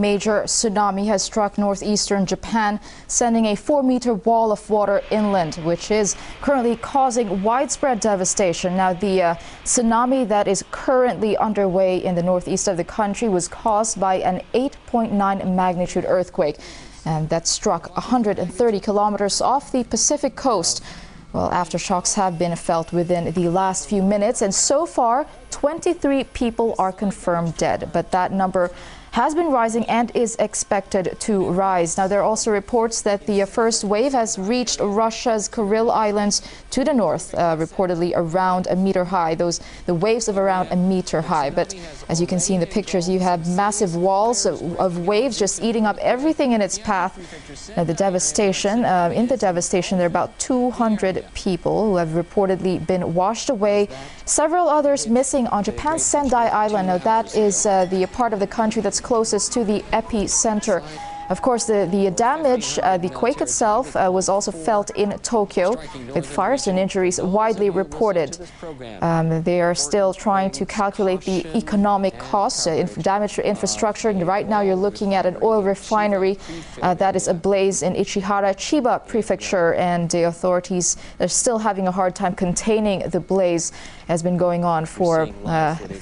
major tsunami has struck northeastern Japan, sending a 4-meter wall of water inland, which is currently causing widespread devastation. Now, the tsunami that is currently underway in the northeast of the country was caused by an 8.9 magnitude earthquake, and that struck 130 kilometers off the Pacific coast. Well, aftershocks have been felt within the last few minutes, and so far, 23 people are confirmed dead. But that number has been rising and is expected to rise. Now, there are also reports that the first wave has reached Russia's Kuril Islands to the north, reportedly around a meter high. The waves of around a meter high. But as you can see in the pictures, you have massive walls of waves just eating up everything in its path. Now, the devastation, there are about 200 people who have reportedly been washed away. Several others missing on Japan's Sendai Island. Now, that is the part of the country that's closest to the epicenter. Of course, the damage, the quake itself was also felt in Tokyo, with fires and injuries widely reported. They are still trying to calculate the economic costs, damage to infrastructure. And right now, you're looking at an oil refinery that is ablaze in Ichihara, Chiba Prefecture, and the authorities are still having a hard time containing the blaze. Has been going on for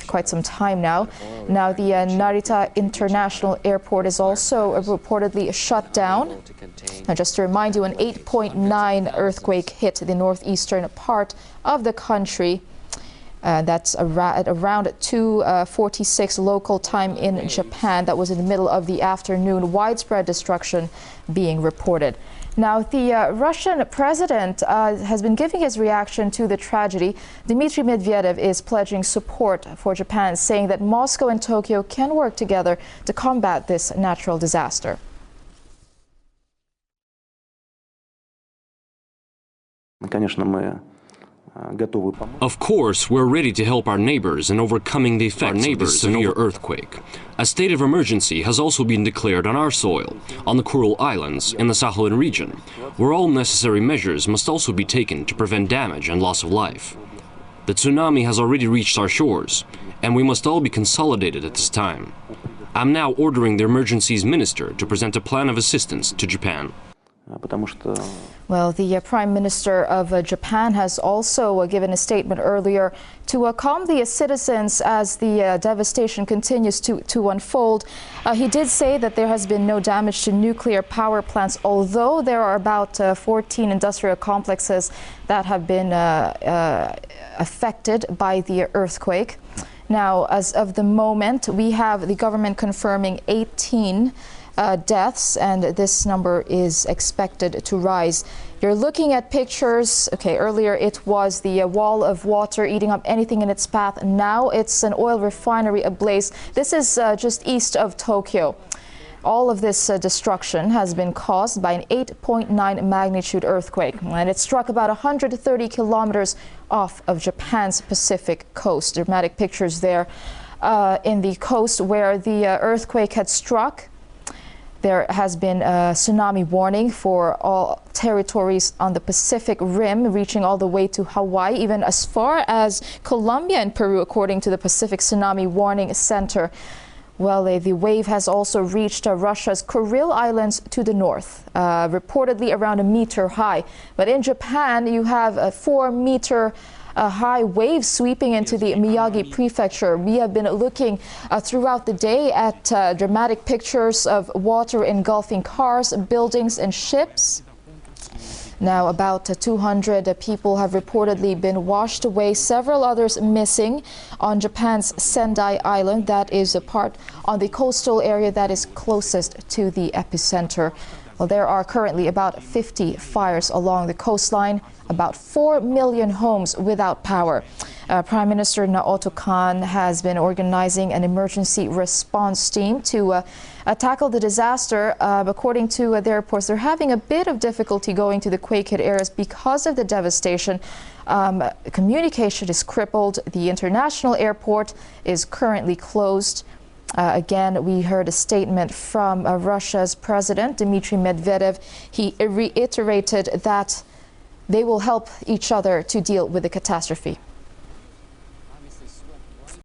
quite some time now. Now, the Narita International Airport is also reportedly shut down. Now, just to remind you, an 8.9 earthquake hit the northeastern part of the country. That's at around 2:46 local time in Japan. That was in the middle of the afternoon. Widespread destruction being reported. Now, the Russian president has been giving his reaction to the tragedy. Dmitry Medvedev is pledging support for Japan, saying that Moscow and Tokyo can work together to combat this natural disaster. Of course, we're ready to help our neighbors in overcoming the effects of this severe earthquake. A state of emergency has also been declared on our soil, on the Kuril Islands in the Sakhalin region, where all necessary measures must also be taken to prevent damage and loss of life. The tsunami has already reached our shores, and we must all be consolidated at this time. I'm now ordering the emergencies minister to present a plan of assistance to Japan. Well, the Prime Minister of Japan has also given a statement earlier to calm the citizens as the devastation continues to unfold. He did say that there has been no damage to nuclear power plants, although there are about 14 industrial complexes that have been affected by the earthquake. Now, as of the moment, we have the government confirming 18 deaths, and this number is expected to rise. You're looking at pictures. Okay, earlier it was the wall of water eating up anything in its path. Now it's an oil refinery ablaze. This is just east of Tokyo. All of this destruction has been caused by an 8.9 magnitude earthquake, and it struck about 130 kilometers off of Japan's Pacific coast. Dramatic pictures there in the coast where the earthquake had struck. There has been a tsunami warning for all territories on the Pacific Rim, reaching all the way to Hawaii, even as far as Colombia and Peru, according to the Pacific Tsunami Warning Center. Well, the wave has also reached Russia's Kuril Islands to the north, reportedly around a meter high. But in Japan, you have a 4-meter high wave sweeping into the Miyagi prefecture. We have been looking throughout the day at dramatic pictures of water engulfing cars, buildings, and ships. Now, about 200 people have reportedly been washed away, several others missing on Japan's Sendai Island. That is a part on the coastal area that is closest to the epicenter. Well, there are currently about 50 fires along the coastline, about 4 million homes without power. Prime Minister Naoto Kan has been organizing an emergency response team to tackle the disaster. According to their reports, they're having a bit of difficulty going to the quake-hit areas because of the devastation. Communication is crippled. The international airport is currently closed. Again, we heard a statement from Russia's President Dmitry Medvedev. He reiterated that they will help each other to deal with the catastrophe.